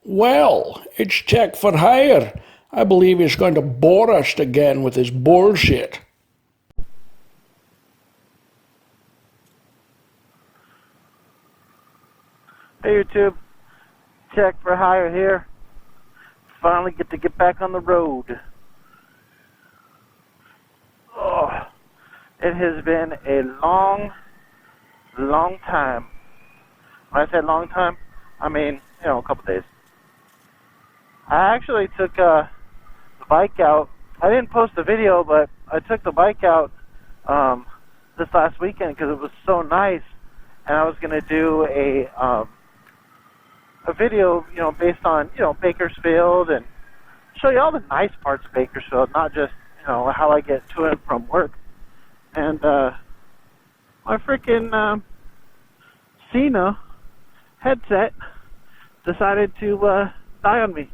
Well, it's Tech for Hire. I believe he's going to bore us again with his bullshit. Hey YouTube, Tech for Hire here. Finally get back on the road. Oh, it has been a long time. When I say long time, I mean, a couple days. I actually took the bike out. I didn't post the video, but I took the bike out this last weekend because it was so nice, and I was gonna do a video, based on Bakersfield, and show you all the nice parts of Bakersfield, not just how I get to and from work. And my freaking Cena headset decided to die on me.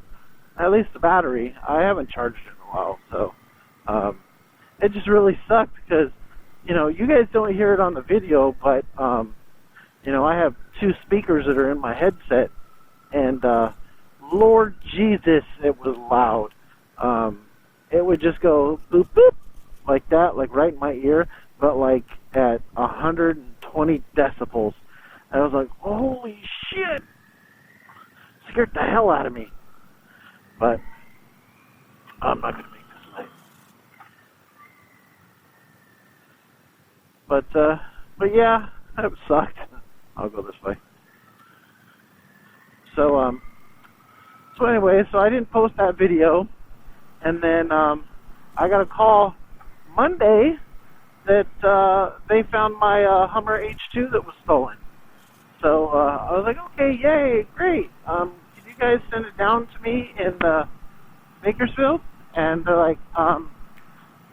At least the battery. I haven't charged it in a while, so it just really sucked because you guys don't hear it on the video, but I have two speakers that are in my headset, and Lord Jesus, it was loud. It would just go boop boop like that, like right in my ear, but like at 120 decibels. And I was like, holy shit! Scared the hell out of me. But I'm not gonna make this late. But yeah, that sucked. I'll go this way. So anyway, I didn't post that video, and then I got a call Monday that they found my Hummer H2 that was stolen. So I was like, okay, yay, great. Can you guys send it down to me in Bakersfield? And they're like,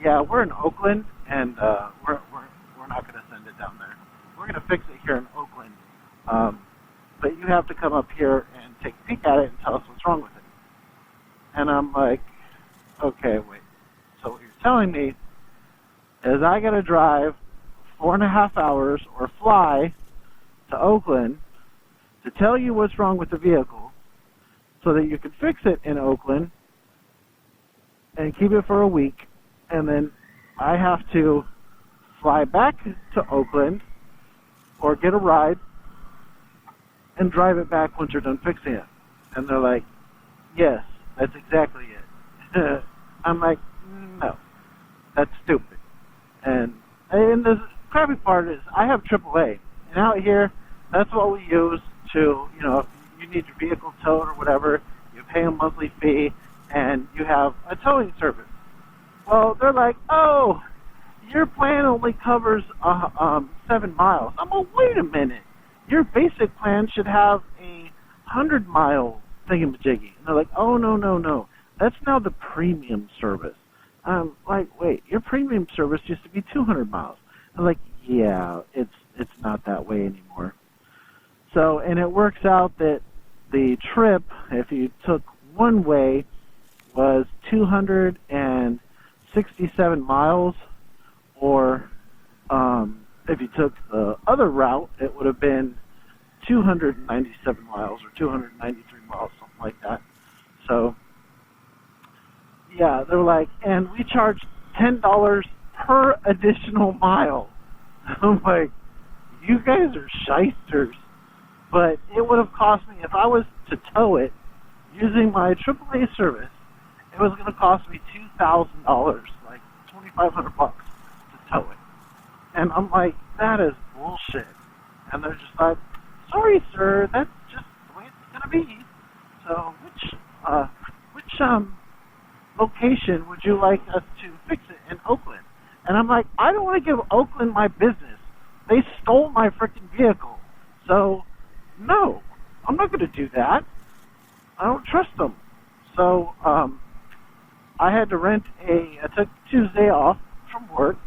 yeah, we're in Oakland, and we're not going to send it down there. We're going to fix it here in Oakland. But you have to come up here and take a peek at it and tell us what's wrong with it. And I'm like, okay, wait. So what you're telling me is I got to drive 4.5 hours or fly to Oakland to tell you what's wrong with the vehicle so that you can fix it in Oakland and keep it for a week, and then I have to fly back to Oakland or get a ride and drive it back once you're done fixing it. And they're like, yes, that's exactly it. I'm like, no, that's stupid. And the crappy part is I have AAA, and out here, that's what we use to, if you need your vehicle towed or whatever, you pay a monthly fee, and you have a towing service. Well, they're like, oh, your plan only covers 7 miles. I'm like, wait a minute. Your basic plan should have a 100-mile thingamajiggy. And they're like, oh, no. That's now the premium service. I'm like, wait, your premium service used to be 200 miles. I'm like, yeah, it's not that way anymore. So, and it works out that the trip, if you took one way, was 267 miles, or if you took the other route, it would have been 297 miles or 293 miles, something like that. So, yeah, they're like, and we charge $10 per additional mile. I'm like, you guys are shysters. But it would have cost me, if I was to tow it using my AAA service, it was going to cost me $2,000, like $2,500 to tow it. And I'm like, that is bullshit. And they're just like, sorry, sir, that's just the way it's going to be. So which location would you like us to fix it in Oakland? And I'm like, I don't want to give Oakland my business. They stole my freaking vehicle. So, no, I'm not going to do that. I don't trust them. So, I had to I took Tuesday off from work.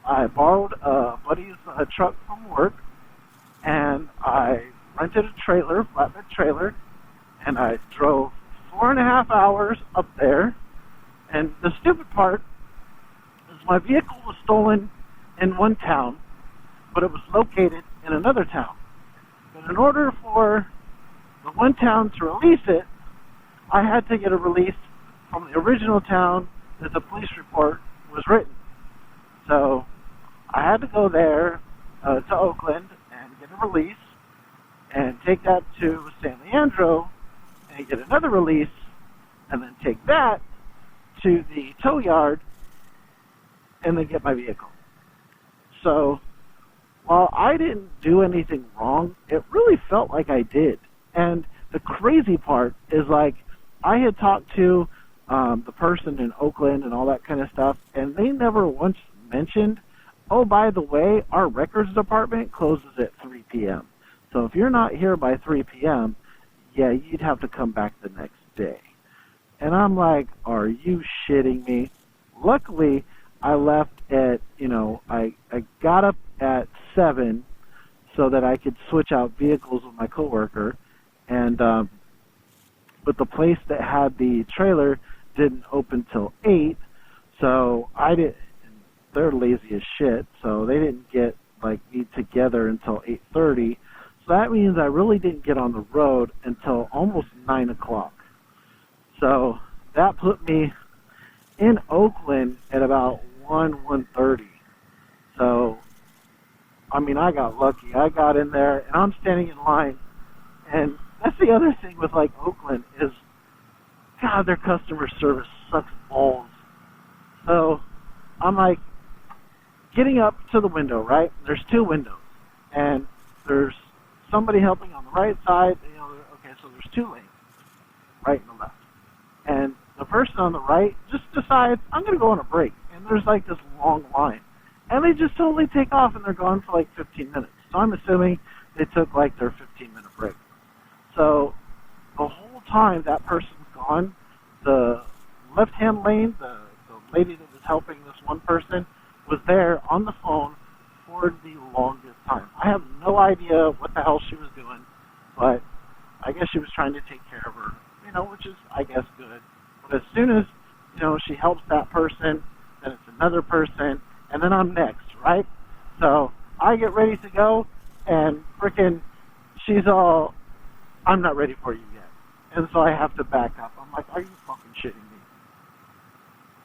I borrowed a buddy's truck from work, and I rented a trailer, flatbed trailer, and I drove 4.5 hours up there. And the stupid part is my vehicle was stolen in one town, but it was located in another town. But in order for the one town to release it, I had to get a release from the original town that the police report was written. So I had to go there to Oakland and get a release and take that to San Leandro and get another release and then take that to the tow yard and then get my vehicle. So while I didn't do anything wrong, it really felt like I did. And the crazy part is, like, I had talked to the person in Oakland and all that kind of stuff, and they never once mentioned, oh, by the way, our records department closes at 3 p.m. So if you're not here by 3 p.m., yeah, you'd have to come back the next day. And I'm like, are you shitting me? Luckily, I left at, I got up at 7 so that I could switch out vehicles with my coworker. And, but the place that had the trailer didn't open till 8. So they're lazy as shit. So they didn't get, me together until 8:30. So that means I really didn't get on the road until almost 9 o'clock. So that put me in Oakland at about 1:30. So, I got lucky. I got in there, and I'm standing in line. And that's the other thing with, Oakland is, God, their customer service sucks balls. So I'm, getting up to the window, right? There's 2 windows. And there's somebody helping on the right side. Okay, so there's 2 lanes, right and left. And the person on the right just decides, I'm going to go on a break. And there's this long line. And they just totally take off and they're gone for 15 minutes. So I'm assuming they took their 15-minute break. So the whole time that person's gone, the left-hand lane, the lady that was helping this one person, was there on the phone for the longest time. I have no idea what the hell she was doing, but I guess she was trying to take care of her, which is, I guess, good. But as soon as, she helps that person, then it's another person, and then I'm next, right? So I get ready to go, and frickin' she's all, I'm not ready for you yet. And so I have to back up. I'm like, are you fucking shitting me?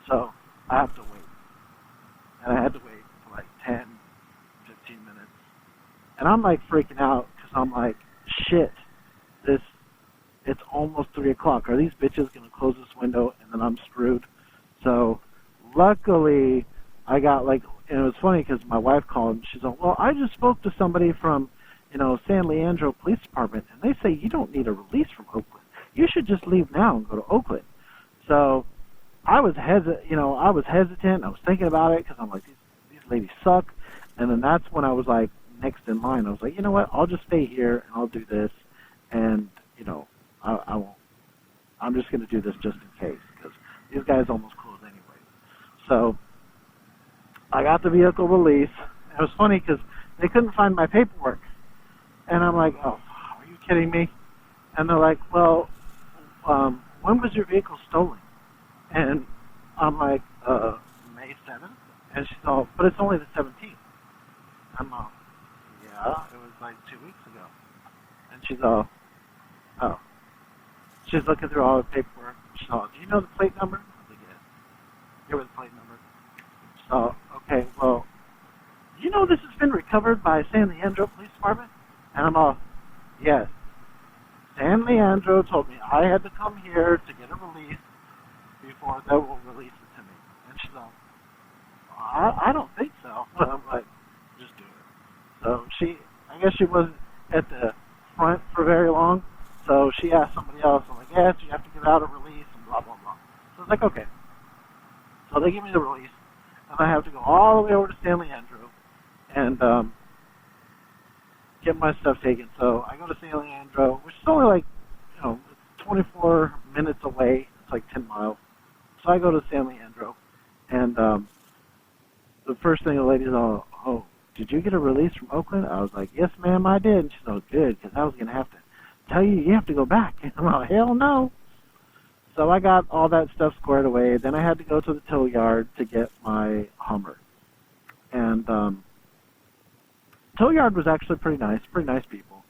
So I have to wait. And I had to wait for 10, 15 minutes. And I'm freaking out because I'm like, shit, it's almost 3 o'clock. Are these bitches going to close this window and then I'm screwed? So luckily I got and it was funny because my wife called and she's like, well, I just spoke to somebody from, San Leandro Police Department and they say you don't need a release from Oakland. You should just leave now and go to Oakland. So I was hesitant. I was thinking about it because I'm like, these ladies suck. And then that's when I was next in line. I was like, you know what? I'll just stay here and I'll do this. And I won't. I'm just going to do this just in case because these guys almost close anyway. So I got the vehicle release. It was funny because they couldn't find my paperwork. And I'm like, oh, are you kidding me? And they're like, well, when was your vehicle stolen? And I'm like, May 7th? And she's all, but it's only the 17th. I'm all, yeah, it was 2 weeks ago. And she's all, oh. She's looking through all the paperwork. She's all, do you know the plate number? I was like, yeah. Here was the plate number. So, okay, well, you know this has been recovered by San Leandro Police Department? And I'm all, yes. San Leandro told me I had to come here to get a release before they will release it to me. And she's all, I don't think so. I'm like, just do it. So I guess she wasn't at the front for very long. So she asked somebody else. I'm like, yes, you have to give out a release and blah, blah, blah. So I was like, okay. So they give me the release. And I have to go all the way over to San Leandro and get my stuff taken. So I go to San Leandro, which is only 24 minutes away. It's 10 miles. So I go to San Leandro, and the first thing the lady's all, oh, did you get a release from Oakland? I was like, yes, ma'am, I did. And she's all, good, because I was going to have to tell you have to go back. And I'm like, hell no. So I got all that stuff squared away. Then I had to go to the tow yard to get my Hummer. And tow yard was actually pretty nice people.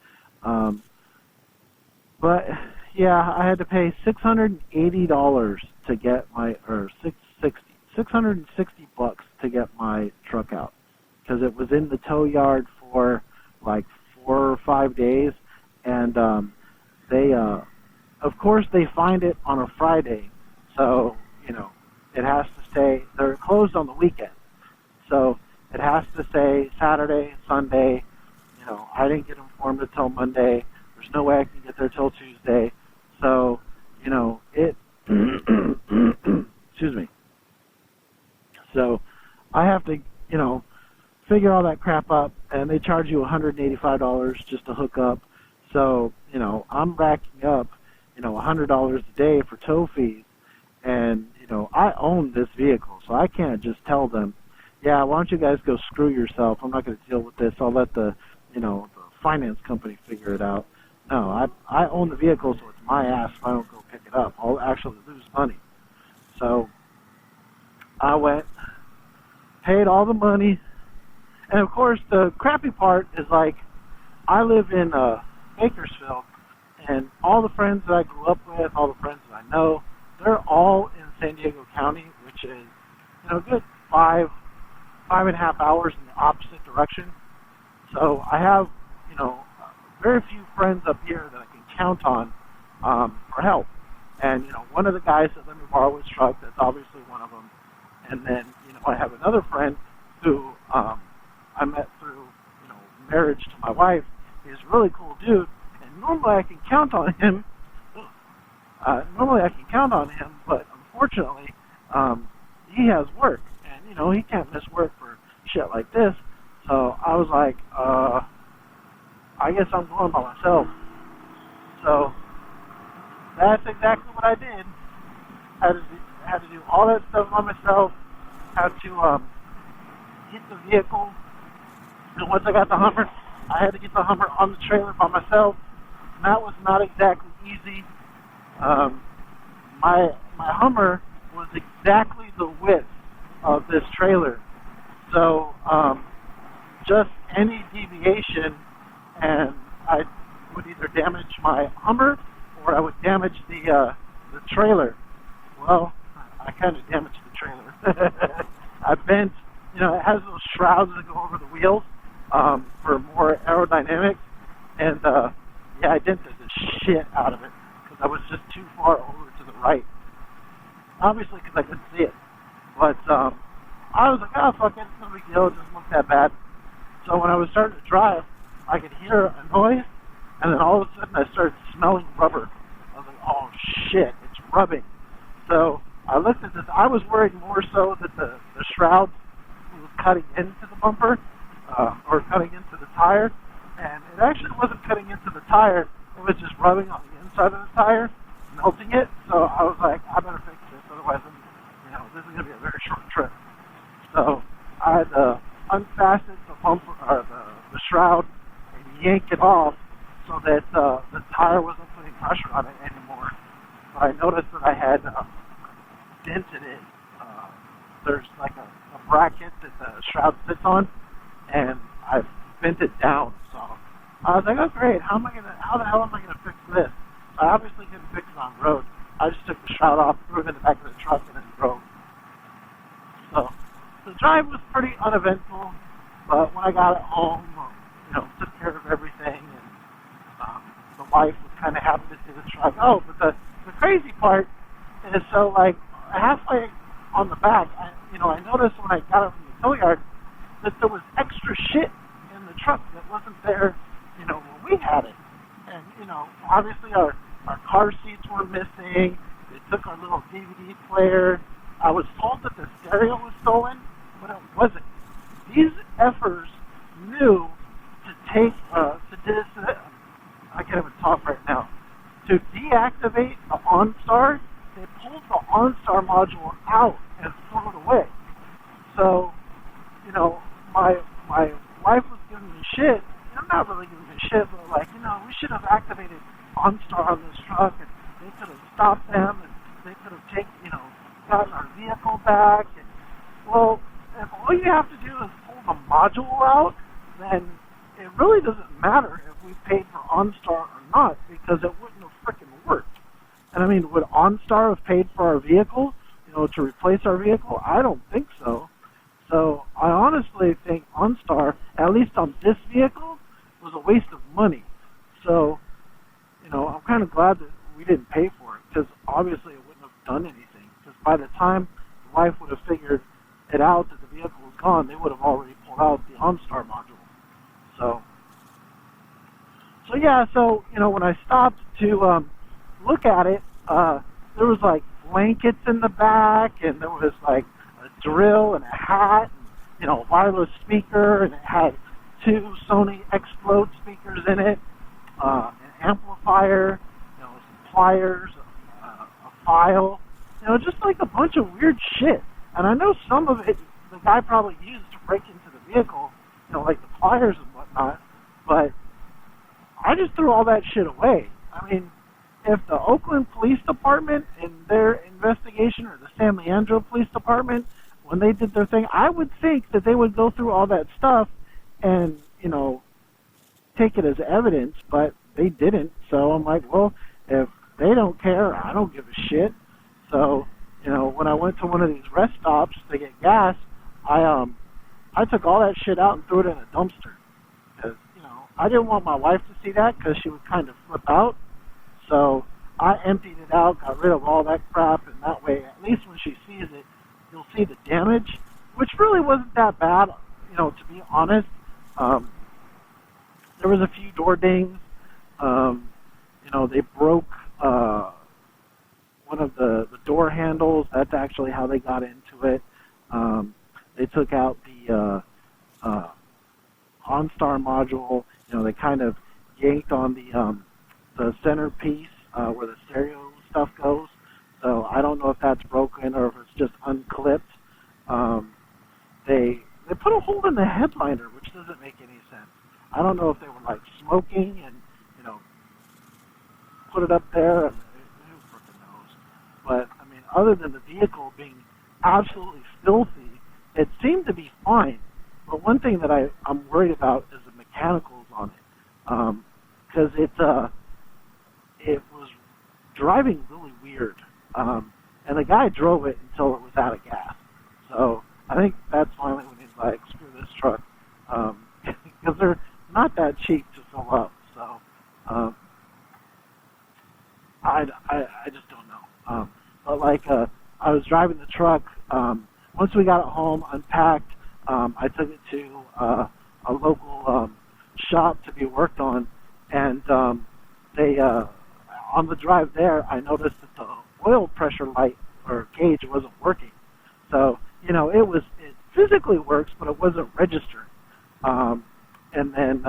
But, yeah, I had to pay $680 to get my, or $660 to get my truck out, because it was in the tow yard for like 4 or 5 days, and they, of course, they find it on a Friday, so it has to stay. They're closed on the weekend, so it has to say Saturday, Sunday. I didn't get informed until Monday. There's no way I can get there till Tuesday. So, it, excuse me. So I have to, figure all that crap up, and they charge you $185 just to hook up. So, I'm racking up, $100 a day for tow fees. And, I own this vehicle, so I can't just tell them, yeah, why don't you guys go screw yourself? I'm not going to deal with this. I'll let the finance company figure it out. No, I own the vehicle, so it's my ass if I don't go pick it up. I'll actually lose money. So I went, paid all the money, and of course the crappy part is like I live in Bakersfield, and all the friends that I grew up with, all the friends that I know, they're all in San Diego County, which is a good 5.5 hours in the opposite direction. So I have very few friends up here that I can count on for help. And, one of the guys that let me borrow his truck, that's obviously one of them. And then, I have another friend who I met through, marriage to my wife. He's a really cool dude. And normally I can count on him. But unfortunately, he has work. And, he can't miss work for shit like this. So I was like, I guess I'm going by myself. So that's exactly what I did. Had to do all that stuff by myself. Had to get the vehicle. And once I got the Hummer, I had to get the Hummer on the trailer by myself. And that was not exactly easy. My Hummer was exactly the width of this trailer. So just any deviation, and I would either damage my Hummer or I would damage the trailer. Well, I kind of damaged the trailer. I bent, it has those shrouds that go over the wheels for more aerodynamics, and I dented the shit out of it because I was just too far over to the right. Obviously, because I couldn't see it. But I was like, oh, fuck it, it's no big deal, it doesn't look that bad. So when I was starting to drive, I could hear a noise, and then all of a sudden I started smelling rubber. I was like, oh shit, it's rubbing. So I looked at this. I was worried more so that the shroud was cutting into the bumper, or cutting into the tire, and it actually wasn't cutting into the tire, it was just rubbing on the inside of the tire, melting it. So I was like, I better fix this, otherwise this is going to be a very short trip. So I had to unfasten the bumper, or the shroud, and yank it off so that the tire wasn't putting pressure on it anymore. So I noticed that I had dented it. There's like a bracket that the shroud sits on, and I bent it down. So I was like, oh great, how the hell am I gonna fix this? I obviously couldn't fix it on the road. I just took the shroud off, threw it in the back of the truck, and then drove. So the drive was pretty uneventful, but when I got it home, took care of everything, and the wife was kind of happy to see the truck. Oh, but the crazy part is, so like halfway on the back, I noticed when I got it from the tow yard that there was extra shit in the truck that wasn't there, when we had it. And, obviously our car seats were missing. They took our little DVD player. I was told that the stereo was stolen, but it wasn't. These effers knew to take, I can't even talk right now, to deactivate the OnStar. They pulled the OnStar module out and threw it away. So, my wife was giving me shit. I'm not really giving me shit, but like, we should have activated OnStar on this truck, and they could have stopped them, and they could have gotten our vehicle back. And, well, if all you have to do is pull the module out, then it really doesn't matter if we paid for OnStar or not, because it wouldn't have freaking worked. And I mean, would OnStar have paid for our vehicle, to replace our vehicle? I don't think so. So I honestly think OnStar, at least on this vehicle, was a waste of money. So, I'm kind of glad that we didn't pay for it, because obviously it wouldn't have done anything. Because by the time the wife would have figured it out that the vehicle was gone, they would have already pulled out the OnStar module. So yeah, when I stopped to look at it, there was like blankets in the back, and there was like a drill and a hat, and, a wireless speaker, and it had 2 Sony Explode speakers in it, an amplifier, some pliers, a file, just like a bunch of weird shit. And I know some of it the guy probably used to break into the vehicle, like the pliers and whatnot, but I just threw all that shit away. I mean, if the Oakland Police Department in their investigation, or the San Leandro Police Department, when they did their thing, I would think that they would go through all that stuff and, take it as evidence, but they didn't. So I'm like, well, if they don't care, I don't give a shit. So, when I went to one of these rest stops to get gas, I took all that shit out and threw it in a dumpster. Because, I didn't want my wife to see that, because she would kind of flip out. So I emptied it out, got rid of all that crap, and that way, at least when she sees it, you'll see the damage, which really wasn't that bad, to be honest. There was a few door dings. They broke one of the door handles. That's actually how they got into it. They took out the OnStar module. They kind of yanked on the centerpiece where the stereo stuff goes. So I don't know if that's broken or if it's just unclipped. They put a hole in the headliner, which doesn't make any sense. I don't know if they were like smoking and put it up there, and who freaking knows. But I mean, other than the vehicle being absolutely filthy, it seemed to be fine. But one thing that I'm worried about is the mechanicals on it, because it was driving really weird, and the guy drove it until it was out of gas. So I think that's finally when he's like, screw this truck, because they're not that cheap to fill up. So I just don't know. But like I was driving the truck. Once we got it home, unpacked, I took it to a local shop to be worked on, and they on the drive there, I noticed that the oil pressure light or gauge wasn't working. So it physically works, but it wasn't registered. And then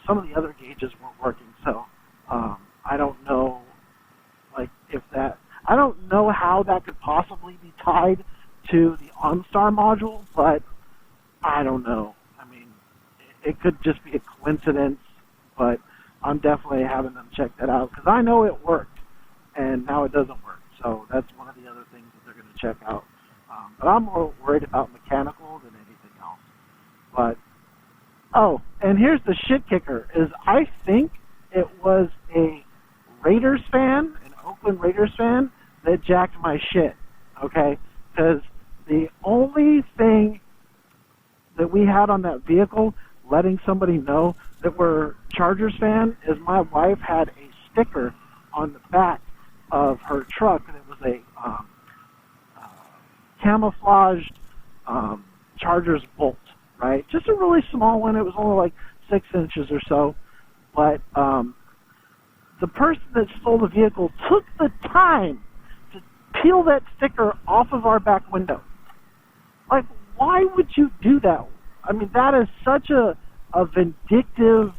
some of the other gauges weren't working. So I don't know, I don't know how that could possibly be tied to the OnStar module, but I don't know. I mean, it could just be a coincidence, but I'm definitely having them check that out, because I know it worked, and now it doesn't work. So that's one of the other things that they're going to check out. But I'm more worried about mechanical than anything else. But, and here's the shit kicker, is I think it was a Raiders fan, an Oakland Raiders fan, that jacked my shit, okay? Because the only thing that we had on that vehicle letting somebody know that we're Chargers fan is my wife had a sticker on the back of her truck, and it was a camouflaged Chargers bolt, right? Just a really small one. It was only like 6 inches or so. But the person that stole the vehicle took the time to peel that sticker off of our back window. Like, why would you do that? I mean, that is such a vindictive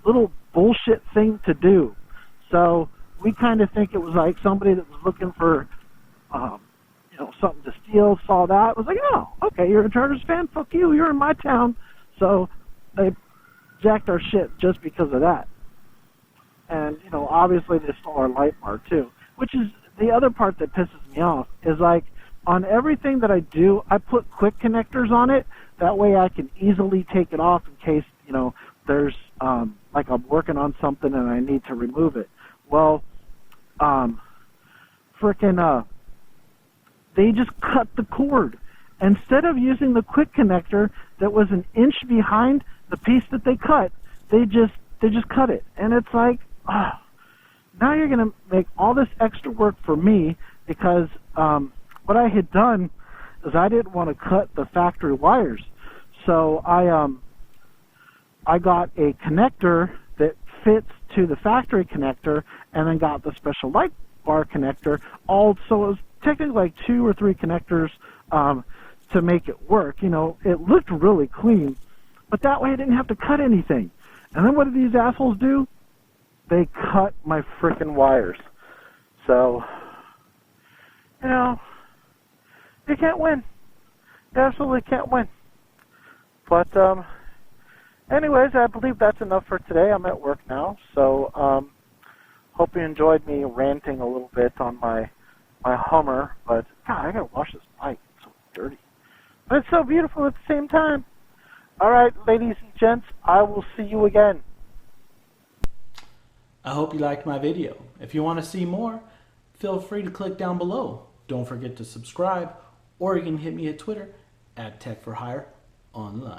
little bullshit thing to do. So we kind of think it was like somebody that was looking for, something to steal, saw that, it was like, oh, okay, you're a Chargers fan? Fuck you, you're in my town. So they jacked our shit just because of that. And, obviously they stole our light bar too, which is the other part that pisses me off, is like, on everything that I do, I put quick connectors on it. That way I can easily take it off in case, there's, like I'm working on something and I need to remove it. Well, they just cut the cord. Instead of using the quick connector that was an inch behind the piece that they cut, they just cut it. And it's like, now you're going to make all this extra work for me, because what I had done is I didn't want to cut the factory wires. So I got a connector that fits to the factory connector, and then got the special light bar connector. So it was technically like 2 or 3 connectors to make it work. You know, it looked really clean, but that way I didn't have to cut anything. And then what did these assholes do? They cut my frickin' wires. So, you know, you can't win. You absolutely can't win. But anyways, I believe that's enough for today. I'm at work now, so hope you enjoyed me ranting a little bit on my Hummer. But God, I gotta wash this bike. It's so dirty, but it's so beautiful at the same time. All right, ladies and gents, I will see you again. I hope you liked my video. If you want to see more, feel free to click down below. Don't forget to subscribe, or you can hit me at Twitter at Tech4Hire Online.